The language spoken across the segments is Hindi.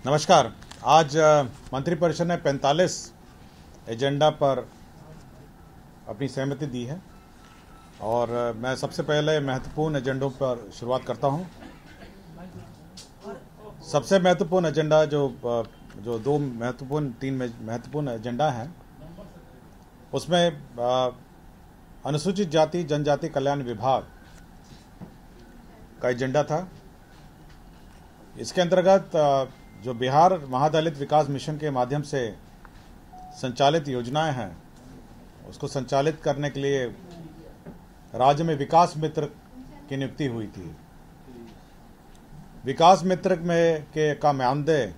नमस्कार। आज मंत्रिपरिषद ने 45 एजेंडा पर अपनी सहमति दी है और मैं सबसे पहले महत्वपूर्ण एजेंडों पर शुरुआत करता हूं। सबसे महत्वपूर्ण एजेंडा जो तीन महत्वपूर्ण एजेंडा हैं, उसमें अनुसूचित जाति जनजाति कल्याण विभाग का एजेंडा था। इसके अंतर्गत जो बिहार महादलित विकास मिशन के माध्यम से संचालित योजनाएं हैं, उसको संचालित करने के लिए राज्य में विकास मित्र की नियुक्ति हुई थी। विकास मित्र का मानदेय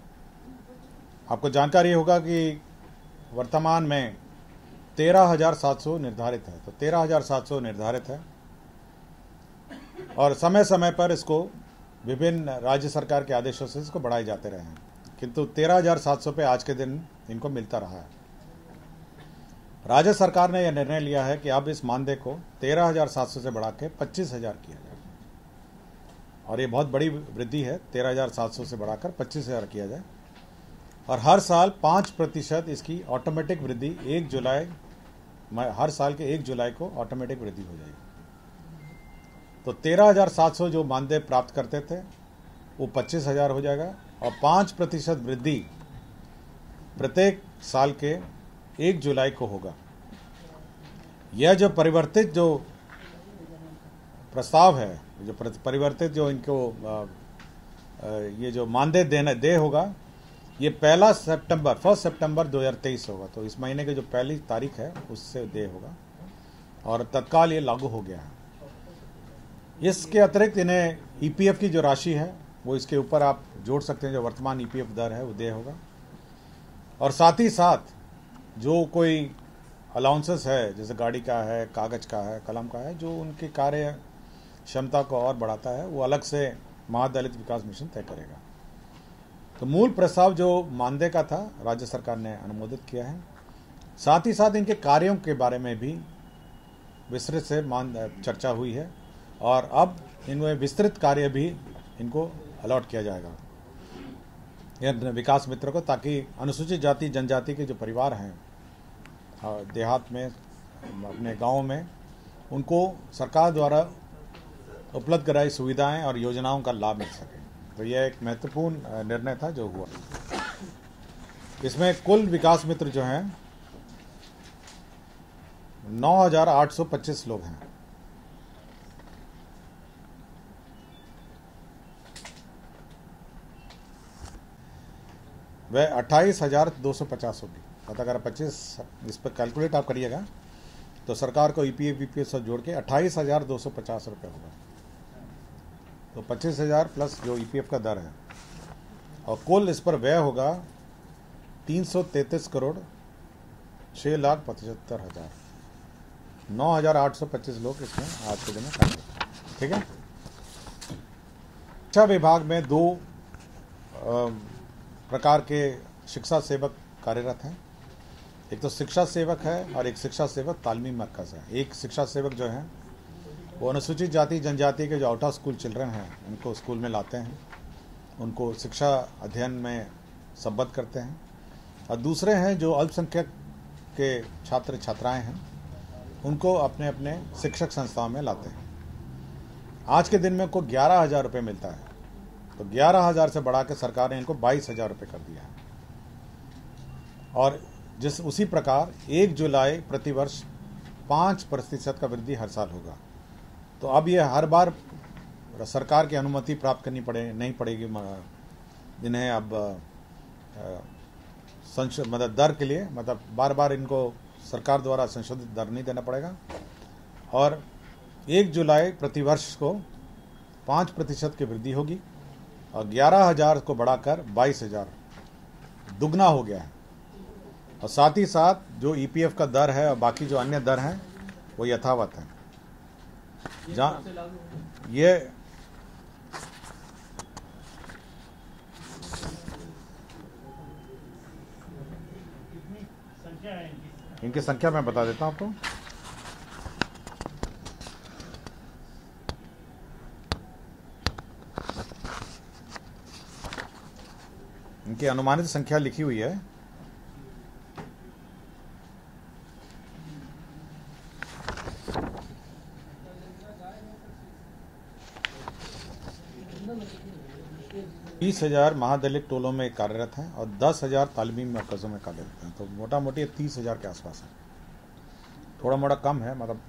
आपको जानकारी होगा कि वर्तमान में 13,700 निर्धारित है। तो 13,700 निर्धारित है और समय समय पर इसको विभिन्न राज्य सरकार के आदेशों से इसको बढ़ाए जाते रहे हैं, किंतु 13,700 पे आज के दिन इनको मिलता रहा है। राज्य सरकार ने यह निर्णय लिया है कि अब इस मानदेय को 13,700 से बढ़ा के 25,000 किया जाए और ये बहुत बड़ी वृद्धि है। 13,700 से बढ़ाकर 25,000 किया जाए और हर साल 5% इसकी ऑटोमेटिक वृद्धि हर साल के 1 जुलाई को ऑटोमेटिक वृद्धि हो जाएगी। तो 13,700 जो मानदेय प्राप्त करते थे वो 25,000 हो जाएगा और 5% वृद्धि प्रत्येक साल के 1 जुलाई को होगा। यह जो परिवर्तित जो प्रस्ताव है, जो परिवर्तित जो इनको ये जो मानदेय देय होगा, ये 1 सितंबर 2023 होगा। तो इस महीने की जो पहली तारीख है उससे देय होगा और तत्काल ये लागू हो गया है। इसके अतिरिक्त इन्हें ईपीएफ की जो राशि है वो इसके ऊपर आप जोड़ सकते हैं। जो वर्तमान ईपीएफ दर है वो देय होगा और साथ ही साथ जो कोई अलाउंसेस है, जैसे गाड़ी का है, कागज का है, कलम का है, जो उनकी कार्य क्षमता को और बढ़ाता है, वो अलग से महादलित विकास मिशन तय करेगा। तो मूल प्रस्ताव जो मानदेय का था राज्य सरकार ने अनुमोदित किया है। साथ ही साथ इनके कार्यों के बारे में भी विस्तृत से चर्चा हुई है और अब इनमें विस्तृत कार्य भी इनको अलॉट किया जाएगा विकास मित्र को, ताकि अनुसूचित जाति जनजाति के जो परिवार हैं देहात में, अपने गाँव में, उनको सरकार द्वारा उपलब्ध कराई सुविधाएं और योजनाओं का लाभ मिल सके। तो यह एक महत्वपूर्ण निर्णय था जो हुआ। इसमें कुल विकास मित्र जो हैं 9,825 लोग हैं। वह 28,250 होगी। अगर 25 इस पर कैलकुलेट आप करिएगा तो सरकार को ईपीएफ वीपीएफ सब जोड़ के 28,250 रुपये होगा। तो 25,000 प्लस जो ईपीएफ का दर है और कुल इस पर व्यय होगा 333 करोड़ 6,75,000। 9,825 लोग इसमें आज के दिन में काम करते हैं। ठीक है। शिक्षा विभाग में 2 प्रकार के शिक्षा सेवक कार्यरत हैं। एक तो शिक्षा सेवक है और एक शिक्षा सेवक तालीमी मरकज़ है। एक शिक्षा सेवक जो है वो अनुसूचित जाति जनजाति के जो आउट ऑफ स्कूल चिल्ड्रन हैं उनको स्कूल में लाते हैं, उनको शिक्षा अध्ययन में संबद्ध करते हैं, और दूसरे हैं जो अल्पसंख्यक के छात्र छात्राएं हैं, उनको अपने अपने शिक्षक संस्थाओं में लाते हैं। आज के दिन में उनको 11,000 रुपये मिलता है। तो 11,000 से बढ़ा के सरकार ने इनको 22,000 रुपये कर दिया है और उसी प्रकार 1 जुलाई प्रतिवर्ष 5% का वृद्धि हर साल होगा। तो अब ये हर बार सरकार की अनुमति प्राप्त करनी नहीं पड़ेगी जिन्हें अब मतलब दर के लिए, मतलब बार बार इनको सरकार द्वारा संशोधित दर नहीं देना पड़ेगा और 1 जुलाई प्रतिवर्ष को 5% की वृद्धि होगी और 11,000 को बढ़ाकर 22,000 दुगना हो गया है। और साथ ही साथ जो ईपीएफ का दर है और बाकी जो अन्य दर हैं वो यथावत है। जहाँ ये इनकी संख्या मैं बता देता हूँ आपको। इनकी अनुमानित संख्या लिखी हुई है। बीस 10,000 महादलित टोलों में कार्यरत हैं और 10,000 तालीमी मरकज़ों में कार्यरत हैं। तो मोटा मोटी 30,000 के आसपास है, थोड़ा मोड़ा कम है, मतलब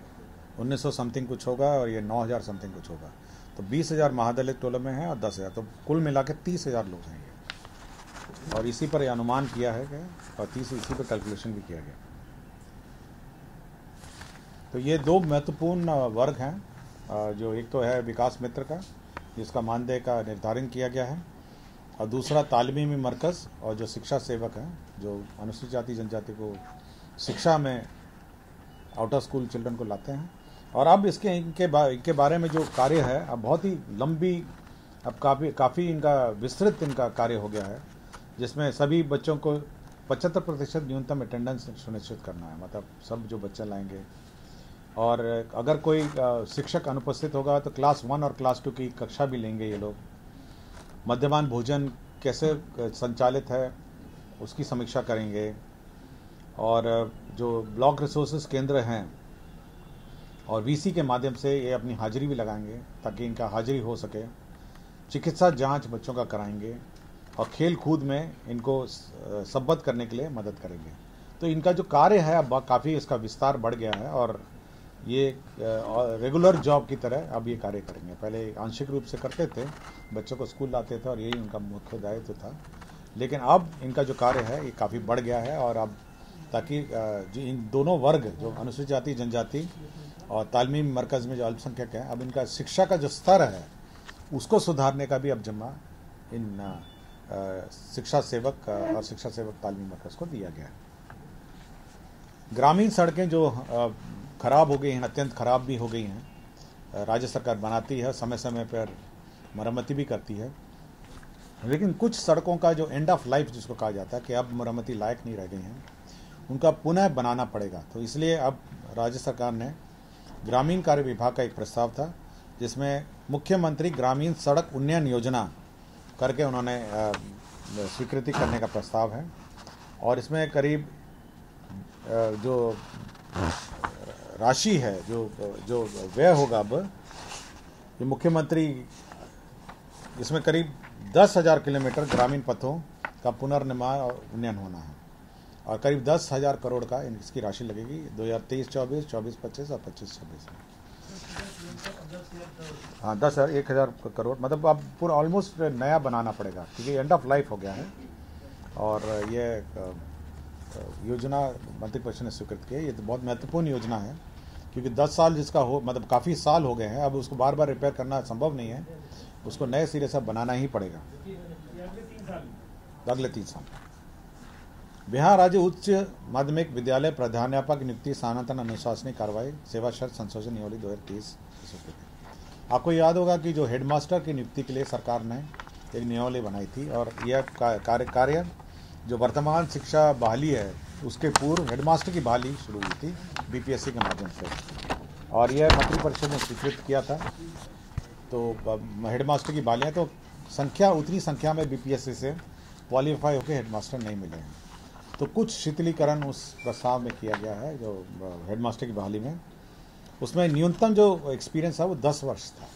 1900 समथिंग कुछ होगा और ये 9,000 समथिंग कुछ होगा। तो 20,000 महादलित टोलों में हैं और 10,000, तो कुल मिला के 30,000 लोग हैं ये। और इसी पर अनुमान किया है कि और इसी पर कैलकुलेशन भी किया गया। तो ये दो महत्वपूर्ण वर्ग हैं, जो एक तो है विकास मित्र का, जिसका मानदेय का निर्धारण किया गया है, और दूसरा तालीमी मरकज़ और जो शिक्षा सेवक हैं, जो अनुसूचित जाति जनजाति को शिक्षा में आउट ऑफ स्कूल चिल्ड्रन को लाते हैं। और अब इनके बारे में जो कार्य है, अब बहुत ही लंबी, अब काफ़ी इनका विस्तृत इनका कार्य हो गया है, जिसमें सभी बच्चों को 75% न्यूनतम अटेंडेंस सुनिश्चित करना है, मतलब सब जो बच्चे लाएंगे। और अगर कोई शिक्षक अनुपस्थित होगा तो क्लास 1 और क्लास 2 की कक्षा भी लेंगे ये लोग। मध्यमान भोजन कैसे संचालित है उसकी समीक्षा करेंगे, और जो ब्लॉक रिसोर्सेज केंद्र हैं और वीसी के माध्यम से ये अपनी हाजिरी भी लगाएंगे ताकि इनका हाजिरी हो सके। चिकित्सा जांच बच्चों का कराएंगे और खेल कूद में इनको संबद्ध करने के लिए मदद करेंगे। तो इनका जो कार्य है अब काफ़ी इसका विस्तार बढ़ गया है और ये रेगुलर जॉब की तरह अब ये कार्य करेंगे। पहले आंशिक रूप से करते थे, बच्चों को स्कूल लाते थे और यही उनका मुख्य दायित्व था, लेकिन अब इनका जो कार्य है ये काफ़ी बढ़ गया है। और अब ताकि जो इन दोनों वर्ग, जो अनुसूचित जाति जनजाति और तालीमी मरकज़ में जो अल्पसंख्यक हैं, अब इनका शिक्षा का जो स्तर है उसको सुधारने का भी अब जिम्मा इन शिक्षा सेवक और शिक्षा सेवक तालीमी मरकज़ को दिया गया है। ग्रामीण सड़कें जो खराब हो गई हैं, अत्यंत खराब भी हो गई हैं, राज्य सरकार बनाती है, समय समय पर मरम्मती भी करती है, लेकिन कुछ सड़कों का जो एंड ऑफ लाइफ जिसको कहा जाता है कि अब मरम्मती लायक नहीं रह गई हैं, उनका पुनः बनाना पड़ेगा। तो इसलिए अब राज्य सरकार ने ग्रामीण कार्य विभाग का एक प्रस्ताव था, जिसमें मुख्यमंत्री ग्रामीण सड़क उन्नयन योजना करके उन्होंने स्वीकृति करने का प्रस्ताव है। और इसमें करीब जो राशि है, जो व्यय होगा, अब ये मुख्यमंत्री, इसमें करीब 10,000 किलोमीटर ग्रामीण पथों का पुनर्निर्माण और उन्नयन होना है और करीब 10,000 करोड़ का इसकी राशि लगेगी 2023-24, 24-25 और 25-26 में। हाँ, 1,000 करोड़, मतलब अब पूरा ऑलमोस्ट नया बनाना पड़ेगा क्योंकि एंड ऑफ लाइफ हो गया है। और ये योजना मंत्रिपरिषद ने स्वीकृत की है। ये तो बहुत महत्वपूर्ण योजना है क्योंकि 10 साल जिसका हो, मतलब काफ़ी साल हो गए हैं, अब उसको बार बार रिपेयर करना संभव नहीं है, उसको नए सिरे से बनाना ही पड़ेगा अगले 3 साल। बिहार राज्य उच्च माध्यमिक विद्यालय प्रधानाध्यापक नियुक्ति स्थानांतरण अनुशासनिक कार्रवाई सेवा शर्त संशोधन नियमावली 2023। आपको याद होगा कि जो हेडमास्टर की नियुक्ति के लिए सरकार ने एक नियमावली बनाई थी और यह कार्य जो वर्तमान शिक्षा बहाली है उसके पूर्व हेडमास्टर की बहाली शुरू हुई थी बीपीएससी के माध्यम से, और यह मंत्रिपरिषद ने स्वीकृत किया था। तो हेडमास्टर की बहालियाँ, तो उतनी संख्या में बीपीएससी से क्वालिफाई होकर हेडमास्टर नहीं मिले हैं, तो कुछ शिथिलीकरण उस प्रस्ताव में किया गया है जो हेडमास्टर की बहाली में। उसमें न्यूनतम जो एक्सपीरियंस है वो 10 वर्ष था,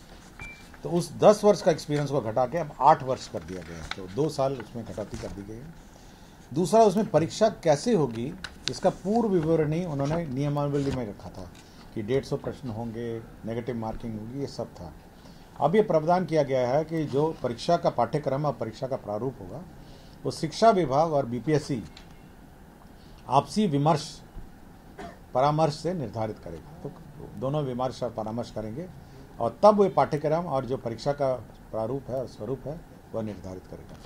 तो उस 10 वर्ष का एक्सपीरियंस को घटा के अब 8 वर्ष कर दिया गया है, तो 2 साल उसमें कटौती कर दी गई है। दूसरा, उसमें परीक्षा कैसे होगी इसका पूर्व विवरणी उन्होंने नियमावली में रखा था कि 150 प्रश्न होंगे, नेगेटिव मार्किंग होगी, ये सब था। अब ये प्रावधान किया गया है कि जो परीक्षा का पाठ्यक्रम और परीक्षा का प्रारूप होगा वो शिक्षा विभाग और बीपीएससी आपसी परामर्श से निर्धारित करेगा। तो दोनों विमर्श और परामर्श करेंगे और तब वो पाठ्यक्रम और जो परीक्षा का प्रारूप है और स्वरूप है वह निर्धारित करेगा।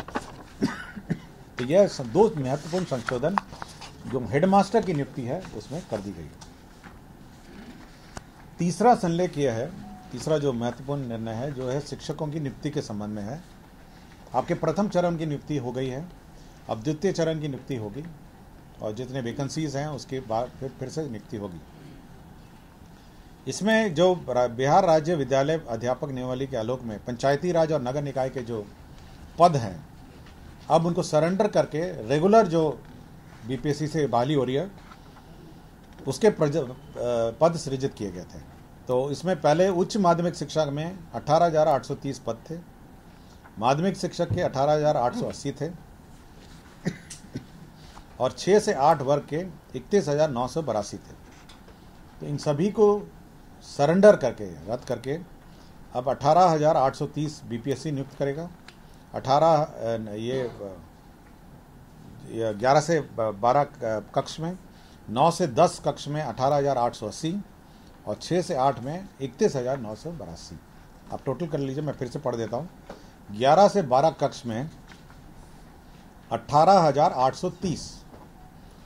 तो यह 2 महत्वपूर्ण संशोधन जो हेडमास्टर की नियुक्ति है उसमें कर दी गई। तीसरा संलेख यह है, तीसरा जो महत्वपूर्ण निर्णय है जो है शिक्षकों की नियुक्ति के संबंध में है। आपके प्रथम चरण की नियुक्ति हो गई है, अब द्वितीय चरण की नियुक्ति होगी और जितने वैकेंसीज हैं उसके बाद फिर से नियुक्ति होगी। इसमें जो बिहार राज्य विद्यालय अध्यापक नियमावली के आलोक में पंचायती राज और नगर निकाय के जो पद हैं अब उनको सरेंडर करके रेगुलर जो बीपीएससी से बहाली हो रही है उसके पद सृजित किए गए थे। तो इसमें पहले उच्च माध्यमिक शिक्षा में 18,830 पद थे, माध्यमिक शिक्षक के 18,880 थे और 6 से 8 वर्ग के 31,982 थे। तो इन सभी को सरेंडर करके, रद्द करके अब 18,830 बीपीएससी नियुक्त करेगा। 11 से 12 कक्ष में, 9 से 10 कक्ष में 18,880 और 6 से 8 में 31,982। आप टोटल कर लीजिए, मैं फिर से पढ़ देता हूँ। 11 से 12 कक्ष में 18,830,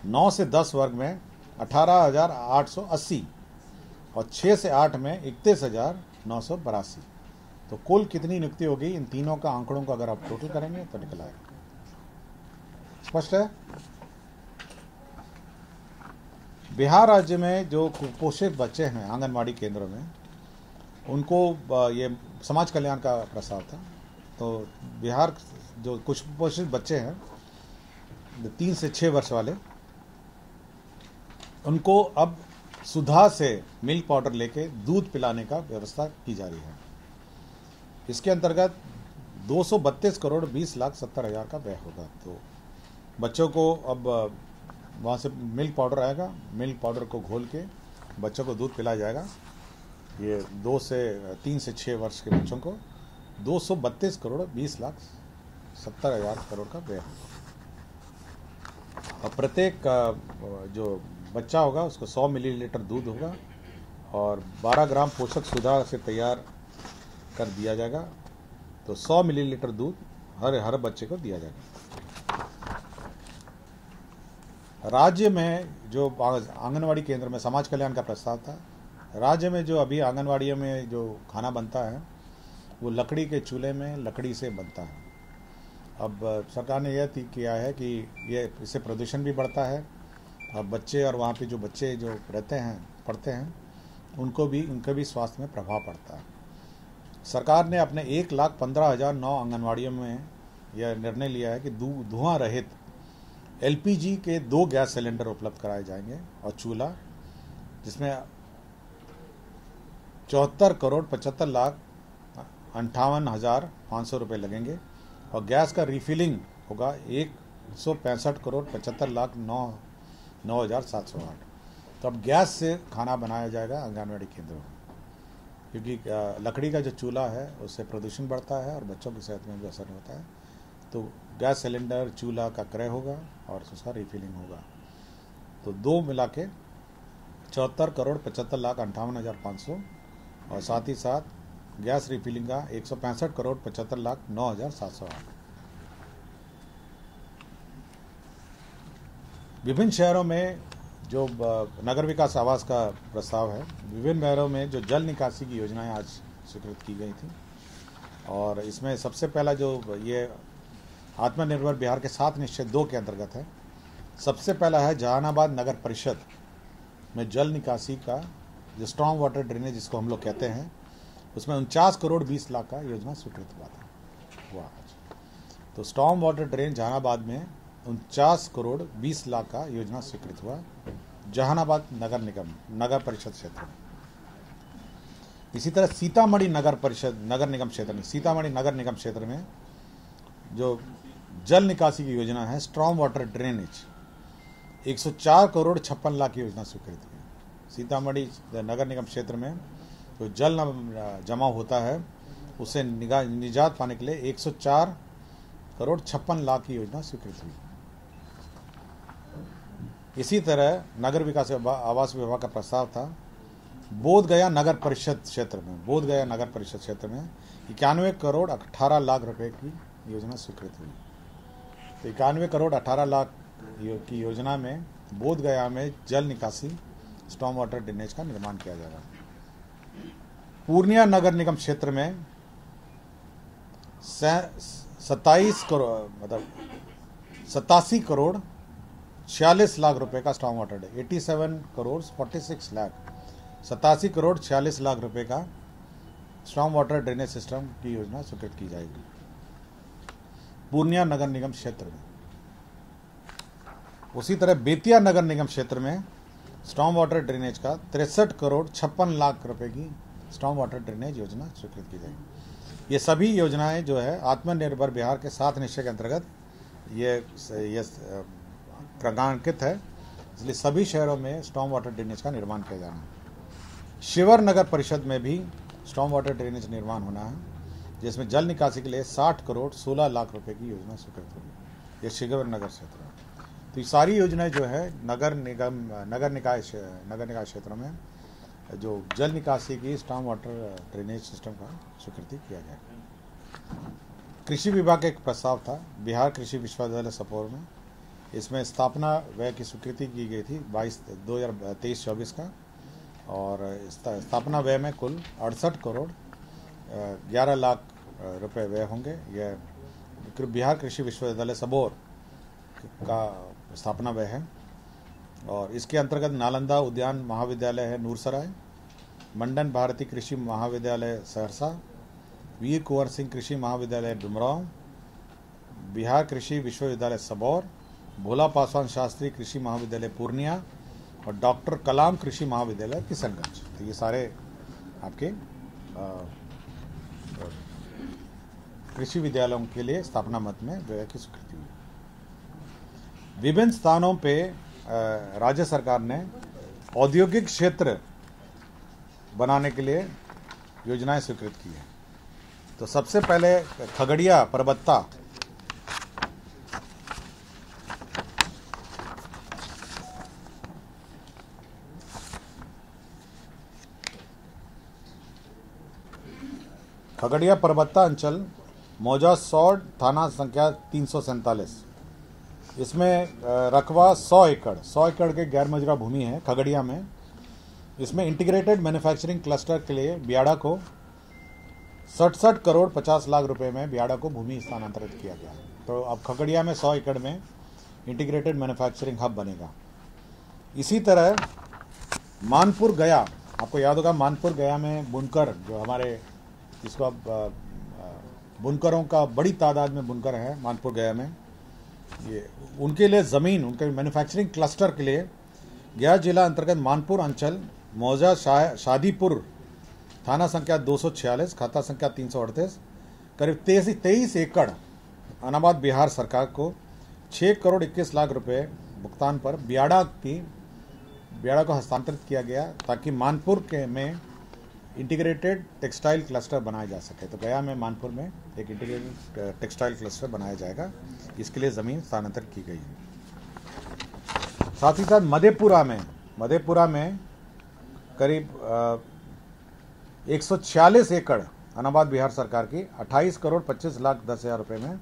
9 से 10 वर्ग में 18,880 और 6 से 8 में 31,982। तो कुल कितनी नियुक्ति होगी इन तीनों का आंकड़ों का अगर आप टोटल करेंगे तो निकल आएगा। स्पष्ट है? बिहार राज्य में जो कुपोषित बच्चे हैं आंगनवाड़ी केंद्रों में, उनको ये समाज कल्याण का प्रस्ताव था। तो बिहार जो कुछ कुपोषित बच्चे हैं 3 से 6 वर्ष वाले, उनको अब सुधा से मिल्क पाउडर लेके दूध पिलाने का व्यवस्था की जा रही है। इसके अंतर्गत 232 करोड़ 20 लाख 70 हज़ार का व्यय होगा। तो बच्चों को अब वहाँ से मिल्क पाउडर आएगा, मिल्क पाउडर को घोल के बच्चों को दूध पिलाया जाएगा। ये 3 से 6 वर्ष के बच्चों को 232 करोड़ 20 लाख 70 हज़ार करोड़ का व्यय होगा। और प्रत्येक जो बच्चा होगा उसको 100 मिलीलीटर दूध होगा और 12 ग्राम पोषक सुधा से तैयार कर दिया जाएगा। तो 100 मिलीलीटर दूध हर बच्चे को दिया जाएगा। राज्य में जो आंगनवाड़ी केंद्र में समाज कल्याण का प्रस्ताव था, राज्य में जो अभी आंगनवाड़ियों में जो खाना बनता है वो लकड़ी के चूल्हे में लकड़ी से बनता है। अब सरकार ने यह किया है कि इससे प्रदूषण भी बढ़ता है और बच्चे और वहाँ पे जो बच्चे जो रहते हैं, पढ़ते हैं, उनके भी स्वास्थ्य में प्रभाव पड़ता है। सरकार ने अपने 1,15,009 आंगनवाड़ियों में यह निर्णय लिया है कि धुआं रहित एलपीजी के 2 गैस सिलेंडर उपलब्ध कराए जाएंगे और चूल्हा, जिसमें 74 करोड़ 75 लाख 58,500 रुपये लगेंगे और गैस का रिफिलिंग होगा 165 करोड़ 75 लाख 9,708। तो अब गैस से खाना बनाया जाएगा आंगनवाड़ी केंद्रों में, क्योंकि लकड़ी का जो चूल्हा है उससे प्रदूषण बढ़ता है और बच्चों की सेहत में भी असर होता है। तो गैस सिलेंडर चूल्हा का क्रय होगा और उसका रिफिलिंग होगा। तो 2 मिला के 74 करोड़ 75 लाख 58,500 और साथ ही साथ गैस रिफिलिंग का 165 करोड़ 75 लाख 9,708। विभिन्न शहरों में जो नगर विकास आवास का प्रस्ताव है, विभिन्न शहरों में जो जल निकासी की योजनाएं आज स्वीकृत की गई थी और इसमें सबसे पहला जो ये आत्मनिर्भर बिहार के 7 निश्चय 2 के अंतर्गत है। सबसे पहला है जहानाबाद नगर परिषद में जल निकासी का जो स्ट्रॉन्ग वाटर ड्रेनेज जिसको हम लोग कहते हैं, उसमें 49 करोड़ 20 लाख का योजना स्वीकृत हुआ आज। तो स्ट्रॉन्ग वाटर ड्रेन जहानाबाद में 49 करोड़ 20 लाख का योजना स्वीकृत हुआ जहानाबाद नगर परिषद क्षेत्र में। इसी तरह सीतामढ़ी नगर निगम क्षेत्र में जो जल निकासी की योजना है strong water drainage 104 crore 56 lakh की योजना स्वीकृत हुई। सीतामढ़ी नगर निगम क्षेत्र में जो जल जमा होता है उसे निजात पाने के लिए 104 करोड़ 56 लाख की योजना स्वीकृत हुई। इसी तरह नगर विकास आवास विभाग का प्रस्ताव था बोधगया नगर परिषद क्षेत्र में 91 करोड़ 18 लाख रुपए की योजना स्वीकृत हुई। तो 91 करोड़ 18 लाख की योजना में बोधगया में जल निकासी स्टॉर्म वाटर ड्रेनेज का निर्माण किया जाएगा। पूर्णिया नगर निगम क्षेत्र में 87 करोड़ 46 लाख रुपए का स्टॉर्म वाटर 87 करोड़ 46 लाख 87 करोड़ 46 लाख रुपए का स्टॉर्म वाटर ड्रेनेज सिस्टम की योजना स्वीकृत की जाएगी। पूर्णिया नगर निगम क्षेत्र में। उसी तरह बेतिया नगर निगम क्षेत्र में स्टॉर्म वाटर ड्रेनेज का 63 करोड़ 56 लाख रुपए की स्टॉर्म वाटर ड्रेनेज योजना स्वीकृत की जाएगी। ये सभी योजनाएं जो है आत्मनिर्भर बिहार के 7 निश्चय के अंतर्गत ये क्रियान्वित है, इसलिए सभी शहरों में स्टॉर्म वाटर ड्रेनेज का निर्माण किया जाना है। शिवर नगर परिषद में भी स्टॉर्म वाटर ड्रेनेज निर्माण होना है, जिसमें जल निकासी के लिए 60 करोड़ 16 लाख रुपए की योजना स्वीकृत होगी। ये शिवर नगर क्षेत्र है। तो ये सारी योजनाएं जो है नगर निकाय क्षेत्रों में जो जल निकासी की स्टॉर्म वाटर ड्रेनेज सिस्टम का स्वीकृति किया गया। कृषि विभाग का एक प्रस्ताव था बिहार कृषि विश्वविद्यालय सपोर में, इसमें स्थापना व्यय की स्वीकृति की गई थी 2023-24 का, और स्थापना व्यय में कुल 68 करोड़ 11 लाख रुपए व्यय होंगे। यह बिहार कृषि विश्वविद्यालय सबौर का स्थापना व्यय है, और इसके अंतर्गत नालंदा उद्यान महाविद्यालय है नूरसराय, मंडन भारती कृषि महाविद्यालय सहरसा, वीर कुंवर सिंह कृषि महाविद्यालय डुमरांव, बिहार कृषि विश्वविद्यालय सबौर, भोला पासवान शास्त्री कृषि महाविद्यालय पूर्णिया और डॉक्टर कलाम कृषि महाविद्यालय किशनगंज। तो ये सारे आपके कृषि विद्यालयों के लिए स्थापना मत में व्यय की स्वीकृति हुई। विभिन्न स्थानों पे राज्य सरकार ने औद्योगिक क्षेत्र बनाने के लिए योजनाएं स्वीकृत की है। तो सबसे पहले खगड़िया परबत्ता अंचल मौजा सौड़ थाना संख्या 347, इसमें रकबा 100 एकड़ के गैर मजरा भूमि है खगड़िया में। इसमें इंटीग्रेटेड मैन्युफैक्चरिंग क्लस्टर के लिए बियाड़ा को 67 करोड़ 50 लाख रुपए में बियाड़ा को भूमि स्थानांतरित किया गया। तो अब खगड़िया में 100 एकड़ में इंटीग्रेटेड मैन्युफैक्चरिंग हब बनेगा। इसी तरह मानपुर गया, आपको याद होगा मानपुर गया में बुनकर जो हमारे इसको अब बुनकरों का बड़ी तादाद में बुनकर है मानपुर गया में, ये उनके लिए ज़मीन उनके मैन्युफैक्चरिंग क्लस्टर के लिए गया जिला अंतर्गत मानपुर अंचल मौजा शादीपुर थाना संख्या 246 खाता संख्या 338 करीब 23 एकड़ अनाबाद बिहार सरकार को 6 करोड़ 21 लाख रुपए भुगतान पर बियाड़ा को हस्तांतरित किया गया, ताकि मानपुर में इंटीग्रेटेड टेक्सटाइल क्लस्टर बनाया जा सके। तो गया में मानपुर में एक इंटीग्रेटेड टेक्सटाइल क्लस्टर बनाया जाएगा, इसके लिए ज़मीन स्थानांतरित की गई है। साथ ही साथ मधेपुरा में करीब 146 एकड़ अनाबाद बिहार सरकार की 28 करोड़ 25 लाख 10 हज़ार रुपये में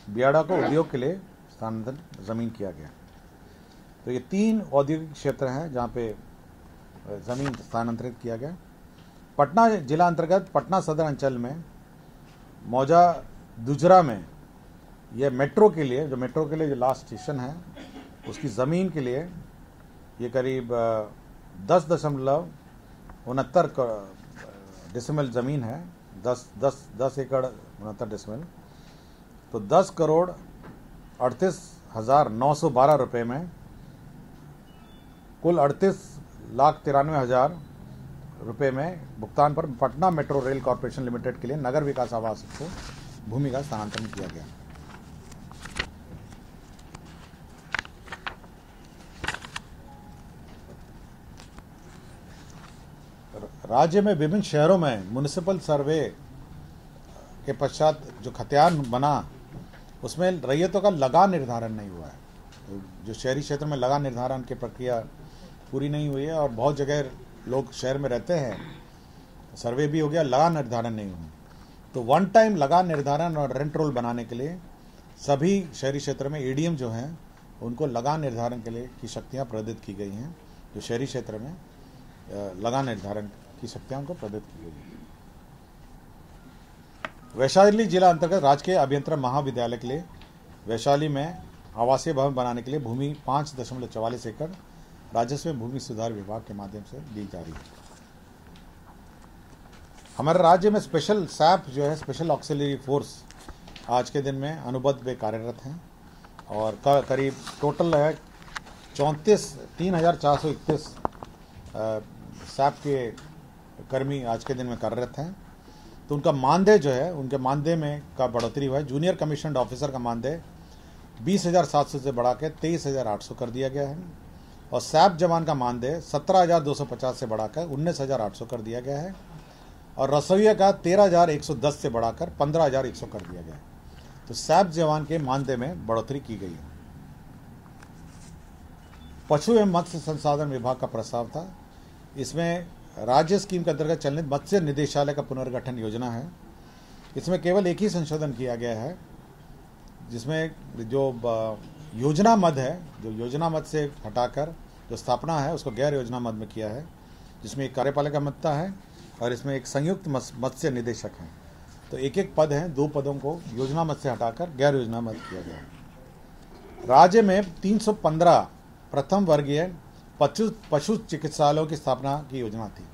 बियाड़ा को उद्योग के लिए स्थानांतरित ज़मीन किया गया। तो ये 3 औद्योगिक क्षेत्र हैं जहाँ पे ज़मीन स्थानांतरित किया गया। पटना जिला अंतर्गत पटना सदर अंचल में मौजा दुजरा में यह मेट्रो के लिए जो लास्ट स्टेशन है उसकी ज़मीन के लिए ये करीब 10.69 डेसिमल ज़मीन है, 10 एकड़ 69 डेसिमल। तो 10 करोड़ 38,912 रुपये में कुल 38,93,000 रुपये में भुगतान पर Patna metro rail corporation limited के लिए नगर विकास आवास को भूमि का स्थानांतरण किया गया। राज्य में विभिन्न शहरों में म्युनिसिपल सर्वे के पश्चात जो खतियान बना उसमें रैयतों का लगान निर्धारण नहीं हुआ है। तो जो शहरी क्षेत्र में लगान निर्धारण की प्रक्रिया पूरी नहीं हुई है और बहुत जगह लोग शहर में रहते हैं, सर्वे भी हो गया, लगान निर्धारण नहीं हुआ। तो वन टाइम लगान निर्धारण और रेंट रोल बनाने के लिए सभी शहरी क्षेत्र में एडीएम जो हैं उनको लगान निर्धारण के लिए की शक्तियाँ प्रदत्त की गई हैं। जो शहरी क्षेत्र में लगान निर्धारण की शक्तियाँ उनको प्रदत्त की गई हैं। वैशाली जिला अंतर्गत राजकीय अभियंत्रण महाविद्यालय के लिए वैशाली में आवासीय भवन बनाने के लिए भूमि 5.44 एकड़ राजस्व भूमि सुधार विभाग के माध्यम से दी जा रही है। हमारे राज्य में स्पेशल सैप जो है स्पेशल ऑक्सिलरी फोर्स आज के दिन में अनुबंध में कार्यरत हैं और करीब टोटल है 3,431 सैप के कर्मी आज के दिन में कार्यरत हैं। तो उनका मानदेय जो है, उनके मानदेय में का बढ़ोतरी हुआ है। जूनियर कमीशन्ड ऑफिसर का मानदेय 20,700 से बढ़ा के 23,800 कर दिया गया है और सैप जवान का मानदेय 17,250 से बढ़ाकर 19,800 कर दिया गया है और रसोइया का 13,110 से बढ़ाकर 15,100 कर दिया गया है। तो सैप जवान के मानदेय में बढ़ोतरी की गई है। पशु एवं मत्स्य संसाधन विभाग का प्रस्ताव था। इसमें राज्य स्कीम के अंतर्गत चलनित मत्स्य निदेशालय का पुनर्गठन योजना है। इसमें केवल एक ही संशोधन किया गया है, जिसमें जो योजना मद है, जो योजना मद से हटाकर जो स्थापना है उसको गैर योजना मद में किया है, जिसमें एक कार्यपालिका मत्ता है और इसमें एक संयुक्त मत्स्य निदेशक है। तो एक एक पद हैं, 2 पदों को योजना मद से हटाकर गैर योजना मद किया गया है। राज्य में 315 प्रथम वर्गीय पशु चिकित्सालयों की स्थापना की योजना थी।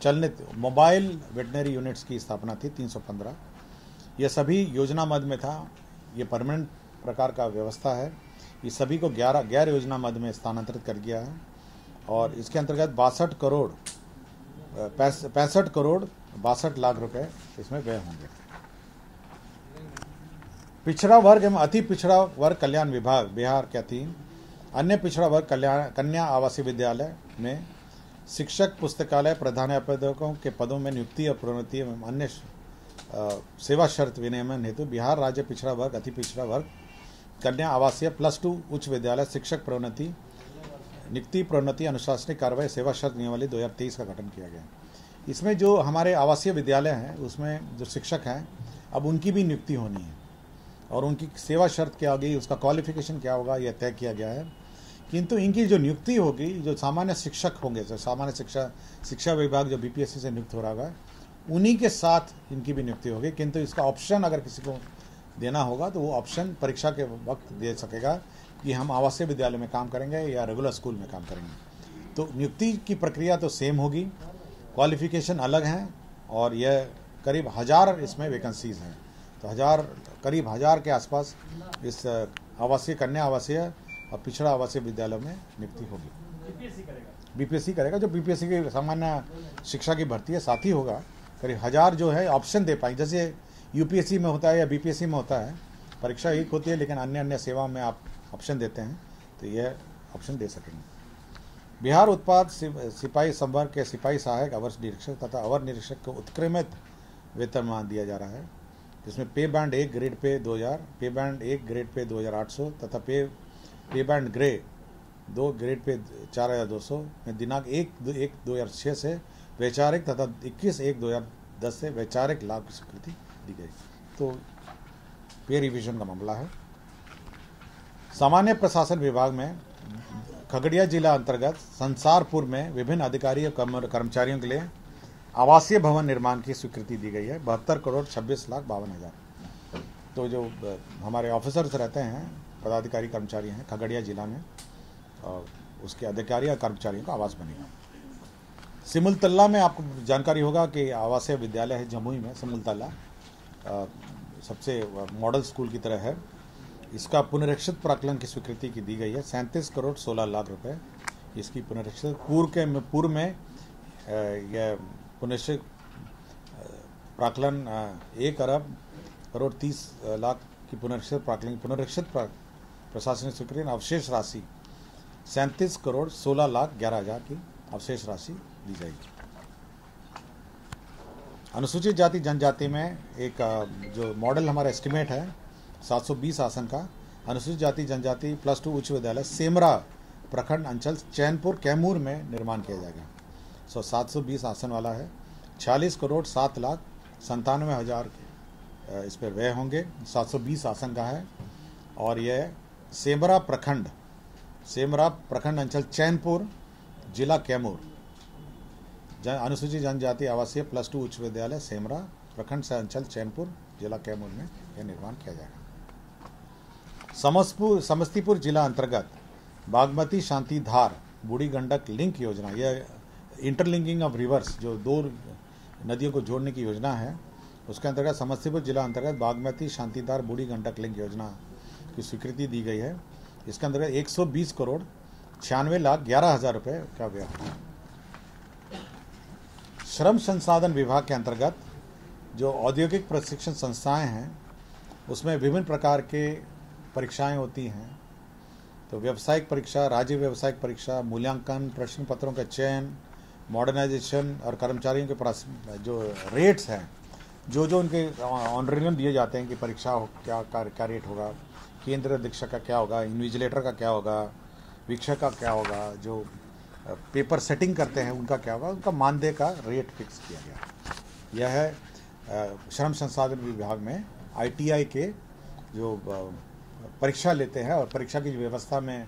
चलनित मोबाइल वेटनरी यूनिट्स की स्थापना थी 315। यह सभी योजना मद में था। ये परमानेंट प्रकार का व्यवस्था है। ये सभी को 11 गैर योजना मद में स्थानांतरित कर दिया है और इसके अंतर्गत 65 करोड़ 62 लाख रुपए इसमें व्यय होंगे। पिछड़ा वर्ग एवं अति पिछड़ा वर्ग कल्याण विभाग बिहार के अधीन अन्य पिछड़ा वर्ग कन्या आवासीय विद्यालय में शिक्षक, पुस्तकालय, प्रधानाध्यापकों के पदों में नियुक्ति और प्रोन्नति एवं अन्य सेवा शर्त विनियमन हेतु बिहार राज्य पिछड़ा वर्ग अति पिछड़ा वर्ग कन्या आवासीय +2 उच्च विद्यालय शिक्षक प्रोन्नति नियुक्ति प्रोन्नति अनुशासनिक कार्रवाई सेवा शर्त नियमावली 2023 का गठन किया गया। इसमें जो हमारे आवासीय विद्यालय हैं उसमें जो शिक्षक हैं अब उनकी भी नियुक्ति होनी है और उनकी सेवा शर्त क्या होगी, उसका क्वालिफिकेशन क्या होगा, यह तय किया गया है। किंतु इनकी जो नियुक्ति होगी, जो सामान्य शिक्षक होंगे, जो सामान्य शिक्षा विभाग जो बीपीएससी से नियुक्त हो रहा है, उन्हीं के साथ इनकी भी नियुक्ति होगी। किंतु इसका ऑप्शन अगर किसी को देना होगा तो वो ऑप्शन परीक्षा के वक्त दे सकेगा कि हम आवासीय विद्यालय में काम करेंगे या रेगुलर स्कूल में काम करेंगे। तो नियुक्ति की प्रक्रिया तो सेम होगी, क्वालिफिकेशन अलग हैं और यह करीब 1000 इसमें वैकेंसीज हैं। तो करीब 1000 के आसपास इस आवासीय कन्या आवासीय और पिछड़ा आवासीय विद्यालयों में नियुक्ति होगी। बीपीएससी करेगा। जो बीपीएससी की सामान्य शिक्षा की भर्ती है साथ ही होगा। करीब 1000 जो है ऑप्शन दे पाएंगे, जैसे यूपीएससी में होता है या बीपीएससी में होता है। परीक्षा एक होती है लेकिन अन्य अन्य सेवाओं में आप ऑप्शन देते हैं, तो यह ऑप्शन दे सकेंगे। बिहार उत्पाद सिपाही संवर्ग के सिपाही सहायक अवर निरीक्षक तथा अवर निरीक्षक को उत्क्रमित वेतनमान दिया जा रहा है, जिसमें पे बैंड 1 ग्रेड पे 2000, पे बैंड 1 ग्रेड पे 2800 तथा पे बैंड ग्रे 2 ग्रेड पे 4200 में दिनांक 1/1/2006 से वैचारिक तथा 21/1/2010 से वैचारिक लाभ की स्वीकृति दी गई। तो पे रिवीजन का मामला है। सामान्य प्रशासन विभाग में खगड़िया जिला अंतर्गत संसारपुर में विभिन्न अधिकारियों कर्मचारियों के लिए आवासीय भवन निर्माण की स्वीकृति दी गई है 72,26,52,000। तो जो हमारे ऑफिसर्स रहते हैं, पदाधिकारी कर्मचारी हैं खगड़िया जिला में, और उसके अधिकारी और कर्मचारियों का आवास बनेगा। सिमुलतला में आपको जानकारी होगा कि आवासीय विद्यालय है जमुई में। सिमुलतला सबसे मॉडल स्कूल की तरह है। इसका पुनरीक्षित प्राक्कलन की स्वीकृति की दी गई है 37,16,00,000 रुपए। इसकी पुनरीक्षित पूर्व में यह पुनरीक्षित प्राक्कलन 1,30,00,000 की पुनरीक्षित प्रशासनिक स्वीकृति। अवशेष राशि 37,16,11,000 की अवशेष राशि दी जाएगी। अनुसूचित जाति जनजाति में एक जो मॉडल हमारा एस्टिमेट है 720 आसन का अनुसूचित जाति जनजाति +2 उच्च विद्यालय सेमरा प्रखंड अंचल चैनपुर कैमूर में निर्माण किया जाएगा। 720 आसन वाला है। 46,07,97,000 इस पर व्यय होंगे। 720 आसन का है और यह सेमरा प्रखंड अंचल चैनपुर जिला कैमूर अनुसूचित जनजाति आवासीय +2 उच्च विद्यालय सेमरा प्रखंड से अंचल चैनपुर जिला कैमूर में यह निर्माण किया जाएगा। समस्तीपुर जिला अंतर्गत बागमती शांति धार बूढ़ी गंडक लिंक योजना, यह इंटरलिंकिंग ऑफ रिवर्स जो 2 नदियों को जोड़ने की योजना है, उसके अंतर्गत समस्तीपुर जिला अंतर्गत बागमती शांतिधार बूढ़ी गंडक लिंक योजना की स्वीकृति दी गई है। इसके अंतर्गत 120 करोड़ 96,11,000 रुपये का व्यय। श्रम संसाधन विभाग के अंतर्गत जो औद्योगिक प्रशिक्षण संस्थाएं हैं उसमें विभिन्न प्रकार के परीक्षाएं होती हैं। तो व्यावसायिक परीक्षा, राज्य व्यावसायिक परीक्षा, मूल्यांकन, प्रश्न पत्रों का चयन, मॉडर्नाइजेशन और कर्मचारियों के जो रेट्स हैं, जो उनके ऑनरेरियम दिए जाते हैं कि परीक्षा क्या रेट होगा, केंद्र अधीक्षक का क्या होगा, इन्विजिलेटर का क्या होगा, वीक्षक का क्या होगा, जो पेपर सेटिंग करते हैं उनका क्या होगा, उनका मानदेय का रेट फिक्स किया गया। यह है श्रम संसाधन विभाग में ITI के जो परीक्षा लेते हैं और परीक्षा की व्यवस्था में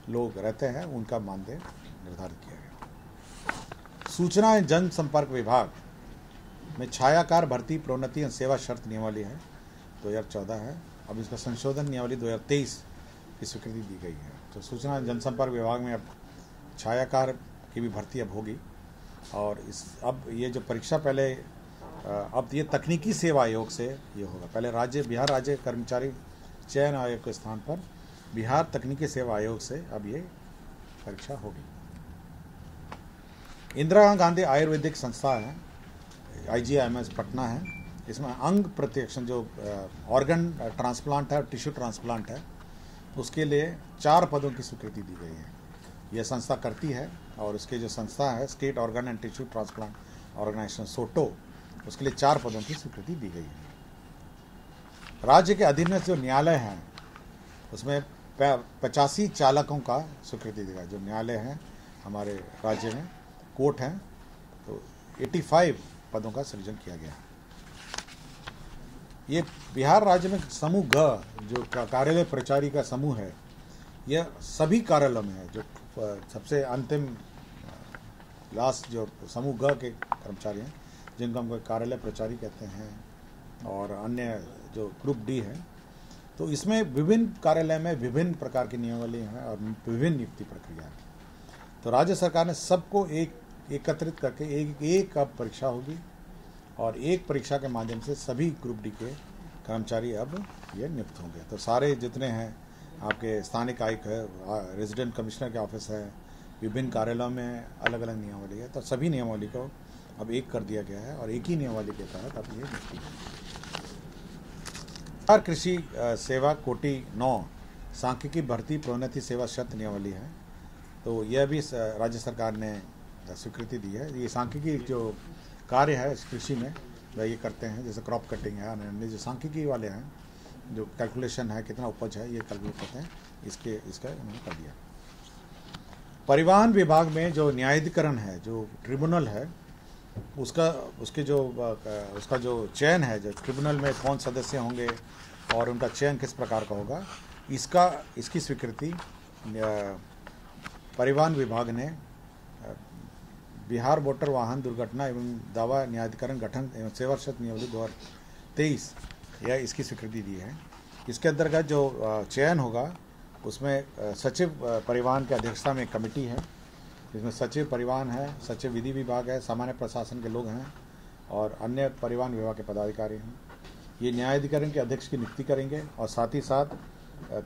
लोग रहते हैं उनका मानदेय निर्धारित किया गया। सूचना एवं जनसंपर्क विभाग में छायाकार भर्ती प्रोन्नति एवं सेवा शर्त नियमावली है 2014 है। अब इसका संशोधन नियमावली 2023 की स्वीकृति दी गई है। तो सूचना एवं जनसंपर्क विभाग में अब छायाकार की भी भर्ती अब होगी। और अब ये जो परीक्षा पहले अब ये तकनीकी सेवा आयोग से ये होगा। पहले बिहार राज्य कर्मचारी चयन आयोग के स्थान पर बिहार तकनीकी सेवा आयोग से अब ये परीक्षा होगी। इंदिरा गांधी आयुर्वेदिक संस्था है, IGIMS पटना है। इसमें अंग प्रतिरक्षण जो ऑर्गन ट्रांसप्लांट है और टिश्यू ट्रांसप्लांट है उसके लिए 4 पदों की स्वीकृति दी गई है। यह संस्था करती है और उसके जो संस्था है state organ and tissue transplant organisation SOTO, उसके लिए 4 पदों की स्वीकृति दी गई है। राज्य के अधीन जो न्यायालय हैं उसमें 85 चालकों का स्वीकृति देगा। जो न्यायालय हैं हमारे राज्य में कोर्ट हैं, तो 85 पदों का सृजन किया गया। ये बिहार राज्य में समूह ग जो कार्यालय प्रचारी का समूह है, यह सभी कार्यालयों में है। जो सबसे अंतिम लास्ट जो समूह ग के कर्मचारी हैं जिनको हम कार्यालय प्रचारी कहते हैं, और अन्य जो ग्रुप D है, तो इसमें विभिन्न कार्यालय में विभिन्न प्रकार की नियमावली हैं और विभिन्न नियुक्ति प्रक्रिया है। तो राज्य सरकार ने सबको एकत्रित करके एक अब परीक्षा होगी और एक परीक्षा के माध्यम से सभी ग्रुप D के कर्मचारी अब ये नियुक्त होंगे। तो सारे जितने हैं आपके स्थानिक आयुक्त है, रेजिडेंट कमिश्नर के ऑफिस है, विभिन्न कार्यालयों में अलग अलग नियमावली है, तो सभी नियमावली को अब एक कर दिया गया है और एक ही नियमावली के तहत अब ये नियुक्ति है। कृषि सेवा कोटि 9 सांख्यिकी भर्ती प्रोन्नति सेवा शर्त नियमावली है। तो यह भी राज्य सरकार ने स्वीकृति दी है। ये सांख्यिकी जो कार्य है कृषि में वह ये करते हैं, जैसे क्रॉप कटिंग है, अन्य जो सांख्यिकी वाले हैं, जो कैलकुलेशन है कितना उपज है ये कैलकुलेट करते हैं, इसका उन्होंने कर दिया। परिवहन विभाग में जो न्यायाधिकरण है, जो ट्रिब्यूनल है, उसका जो चयन है, जो ट्रिब्यूनल में कौन सदस्य होंगे और उनका चयन किस प्रकार का होगा, इसकी स्वीकृति परिवहन विभाग ने बिहार मोटर वाहन दुर्घटना एवं दावा न्यायाधिकरण गठन एवं सेवा शर्त नियमावली 2023 यह इसकी स्वीकृति दी है। इसके अंतर्गत जो चयन होगा उसमें सचिव परिवहन की अध्यक्षता में एक कमेटी है, जिसमें सचिव परिवहन है, सचिव विधि विभाग है, सामान्य प्रशासन के लोग हैं और अन्य परिवहन विभाग के पदाधिकारी हैं। ये न्यायाधिकरण के अध्यक्ष की नियुक्ति करेंगे और साथ ही साथ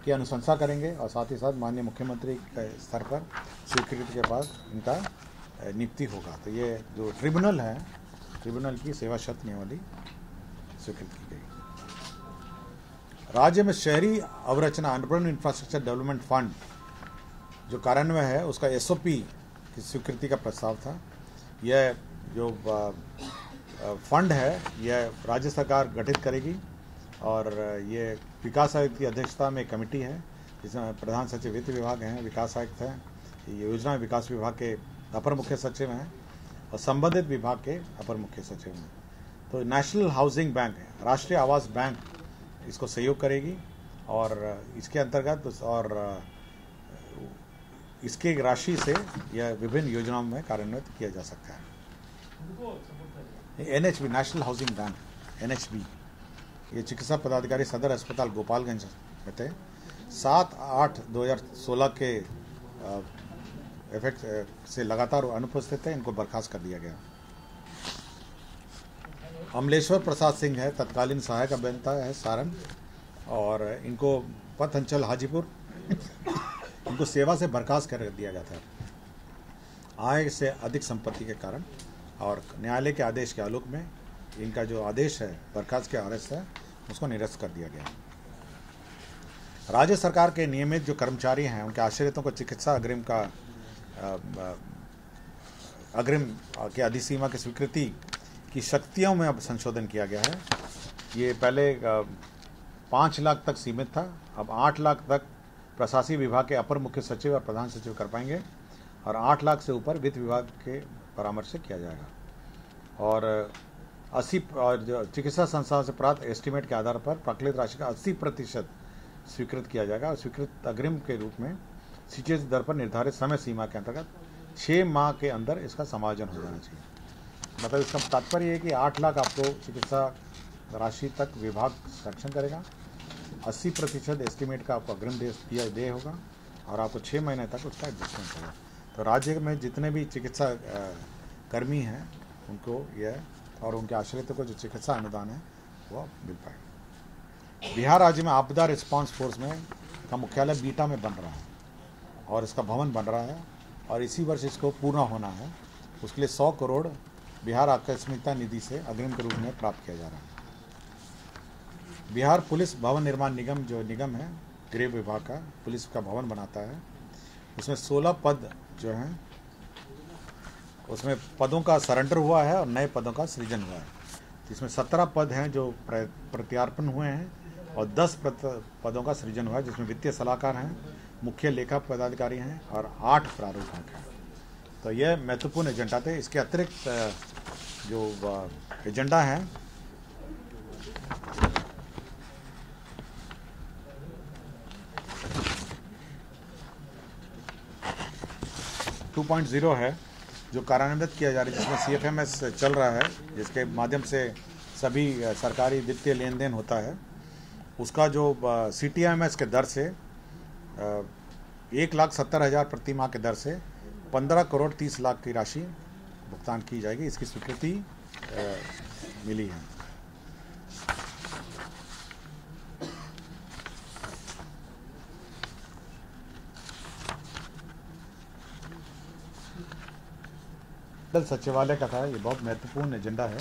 की अनुशंसा करेंगे और साथ ही साथ माननीय मुख्यमंत्री के स्तर पर स्वीकृति के बाद इनका नियुक्ति होगा। तो ये जो ट्रिब्यूनल है, ट्रिब्यूनल की सेवा शर्त नियमावली स्वीकृत की गई। राज्य में शहरी अवरचना अर्बन इंफ्रास्ट्रक्चर डेवलपमेंट फंड जो कार्यान्वयन है उसका SOP की स्वीकृति का प्रस्ताव था। यह जो फंड है यह राज्य सरकार गठित करेगी और ये विकास आयुक्त की अध्यक्षता में एक कमेटी है, जिसमें प्रधान सचिव वित्त विभाग हैं, विकास आयुक्त हैं, योजना विकास विभाग के अपर मुख्य सचिव हैं और संबंधित विभाग के अपर मुख्य सचिव हैं। तो नेशनल हाउसिंग बैंक है, राष्ट्रीय आवास बैंक इसको सहयोग करेगी और इसके अंतर्गत और इसके राशि से यह विभिन्न योजनाओं में कार्यान्वित किया जा सकता है। NHB national housing bank NHB ये चिकित्सा पदाधिकारी सदर अस्पताल गोपालगंज कहते हैं 7/8/2016 के इफेक्ट से लगातार अनुपस्थित है, इनको बर्खास्त कर दिया गया। अमलेश्वर प्रसाद सिंह है, तत्कालीन सहायक अभियंता है सारण, और इनको पथ अंचल हाजीपुर इनको सेवा से बर्खास्त कर दिया जाता है आय से अधिक संपत्ति के कारण, और न्यायालय के आदेश के आलोक में इनका जो आदेश है बर्खास्त के आदेश है उसको निरस्त कर दिया गया। राज्य सरकार के नियमित जो कर्मचारी हैं उनके आश्रितों को चिकित्सा अग्रिम के अधिसीमा की स्वीकृति की शक्तियों में अब संशोधन किया गया है। ये पहले 5 लाख तक सीमित था, अब 8 लाख तक प्रशासनिक विभाग के अपर मुख्य सचिव और प्रधान सचिव कर पाएंगे, और 8 लाख से ऊपर वित्त विभाग के परामर्श से किया जाएगा। और 80 चिकित्सा संस्थाओं से प्राप्त एस्टीमेट के आधार पर प्राकृतिक राशि का 80% स्वीकृत किया जाएगा, और स्वीकृत अग्रिम के रूप में सीजीएच दर पर निर्धारित समय सीमा के अंतर्गत 6 माह के अंदर इसका समायोजन हो जाना चाहिए। मतलब इसका तात्पर्य है कि 8 लाख आपको चिकित्सा राशि तक विभाग सक्षम करेगा, 80% एस्टीमेट का आपको अग्रिम दे होगा, और आपको 6 महीने तक उसका एडजस्टमेंट होगा। तो राज्य में जितने भी चिकित्सा कर्मी हैं उनको यह और उनके आश्रितों को जो चिकित्सा अनुदान है वो मिल पाएगा। बिहार राज्य में आपदा रिस्पांस फोर्स में का मुख्यालय बीटा में बन रहा है और इसका भवन बन रहा है, और इसी वर्ष इसको पूर्ण होना है। उसके लिए 100 करोड़ बिहार आकस्मिकता निधि से अग्रिम के रूप में प्राप्त किया जा रहा है। बिहार पुलिस भवन निर्माण निगम जो निगम है गृह विभाग का, पुलिस का भवन बनाता है, उसमें 16 पद जो हैं उसमें पदों का सरेंडर हुआ है और नए पदों का सृजन हुआ है। इसमें 17 पद हैं जो प्रत्यार्पण हुए हैं और 10 पदों का सृजन हुआ है, जिसमें वित्तीय सलाहकार हैं, मुख्य लेखा पदाधिकारी हैं और 8 प्रारूपक हैं। तो यह महत्वपूर्ण एजेंडा थे। इसके अतिरिक्त जो एजेंडा है टू 2.0 है जो कार्यान्वित किया जा रहा है, जिसमें CFMS चल रहा है, जिसके माध्यम से सभी सरकारी वित्तीय लेन देन होता है। उसका जो CTMS के दर से 1,70,000 प्रति माह के दर से 15 करोड़ 30 लाख की राशि भुगतान की जाएगी। इसकी स्वीकृति मिली है। मंत्रिमंडल सचिवालय का था, ये बहुत महत्वपूर्ण एजेंडा है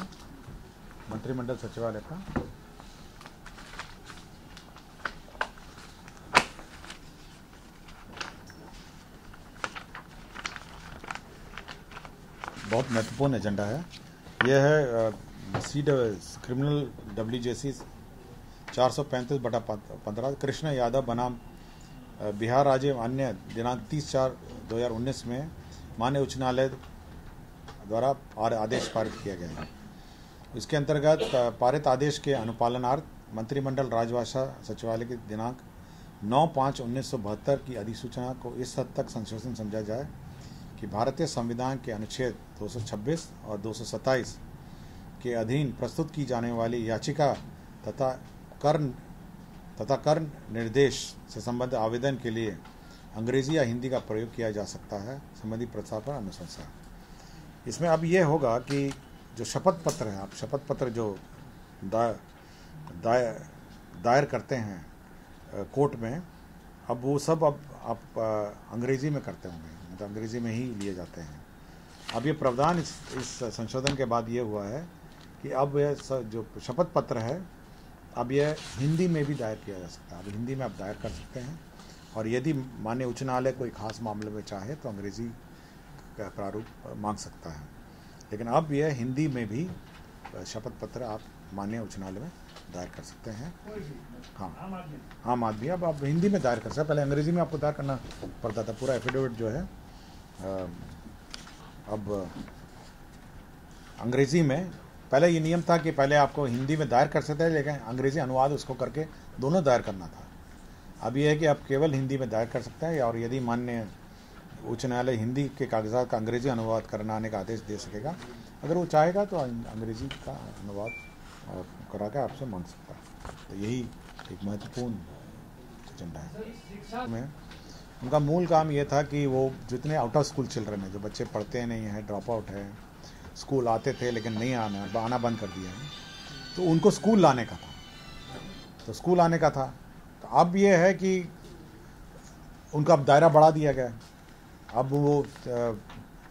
मंत्रिमंडल सचिवालय का। बहुत महत्वपूर्ण एजेंडा है। यह है क्रिमिनल WJC 435/15 कृष्ण यादव बनाम बिहार राज्य अन्य दिनांक 30/4/2019 में माननीय उच्च न्यायालय द्वारा आदेश पारित किया गया है। इसके अंतर्गत पारित आदेश के अनुपालनार्थ मंत्रिमंडल राजभाषा सचिवालय की दिनांक 9/5/1972 की अधिसूचना को इस हद तक संशोधन समझा जाए कि भारतीय संविधान के अनुच्छेद 226 और 227 के अधीन प्रस्तुत की जाने वाली याचिका तथा कर निर्देश से संबंधित आवेदन के लिए अंग्रेजी या हिंदी का प्रयोग किया जा सकता है। संबंधी प्रस्ताव पर अनुशंसा। इसमें अब ये होगा कि जो शपथ पत्र है, आप शपथ पत्र जो दायर करते हैं कोर्ट में, अब वो सब अब आप अंग्रेजी में करते होंगे, मतलब अंग्रेजी में ही लिए जाते हैं। अब ये प्रावधान इस संशोधन के बाद ये हुआ है कि अब यह जो शपथ पत्र है अब यह हिंदी में भी दायर किया जा सकता है। अब हिंदी में आप दायर कर सकते हैं, और यदि माननीय उच्च न्यायालय कोई खास मामले में चाहे तो अंग्रेजी का प्रारूप मांग सकता है, लेकिन अब यह हिंदी में भी शपथ पत्र आप माननीय उच्च न्यायालय में दायर कर सकते हैं। हाँ, आम आदमी अब आप हिंदी में दायर कर सकते हैं। पहले अंग्रेजी में आपको दायर करना पड़ता था पूरा एफिडेविट जो है। अब अंग्रेजी में पहले ये नियम था कि पहले आपको हिंदी में दायर कर सकते हैं, लेकिन अंग्रेजी अनुवाद उसको करके दोनों दायर करना था। अब ये है कि आप केवल हिंदी में दायर कर सकते हैं, और यदि माननीय उच्च न्यायालय हिंदी के कागजात का अंग्रेजी अनुवाद कराने का आदेश दे सकेगा। अगर वो चाहेगा तो अंग्रेजी का अनुवाद करा के आपसे मांग सकता है। तो यही एक महत्वपूर्ण एजेंडा है। में उनका मूल काम ये था कि वो जितने आउट ऑफ स्कूल चिल्ड्रन हैं, जो बच्चे पढ़ते नहीं हैं, ड्रॉप आउट है, स्कूल आते थे लेकिन नहीं आना बंद कर दिया है, तो उनको स्कूल लाने का था, तो स्कूल आने का था। तो अब ये है कि उनका अब दायरा बढ़ा दिया गया। अब वो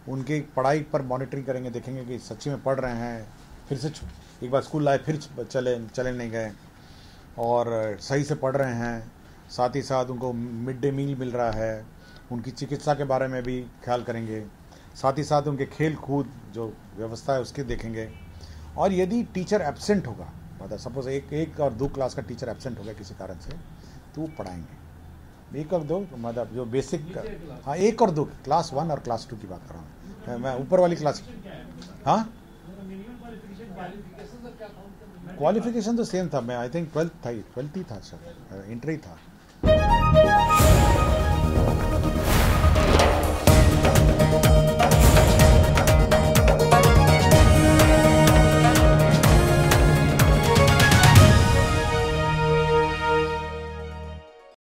उनकी पढ़ाई पर मॉनिटरिंग करेंगे, देखेंगे कि सच्ची में पढ़ रहे हैं, फिर से एक बार स्कूल लाए फिर चले नहीं गए और सही से पढ़ रहे हैं, साथ ही साथ उनको मिड डे मील मिल रहा है, उनकी चिकित्सा के बारे में भी ख्याल करेंगे, साथ ही साथ उनके खेल कूद जो व्यवस्था है उसके देखेंगे। और यदि टीचर एब्सेंट होगा, मतलब सपोज एक और 2 क्लास का टीचर एब्सेंट हो गया किसी कारण से, तो वो पढ़ाएंगे 1 और 2, मतलब जो बेसिक, हाँ 1 और 2, क्लास 1 और क्लास 2 की बात कर रहा हूँ मैं, ऊपर वाली क्लास। हाँ क्वालिफिकेशन तो सेम था, मैं आई थिंक 12th ही था, शायद इंटर ही था।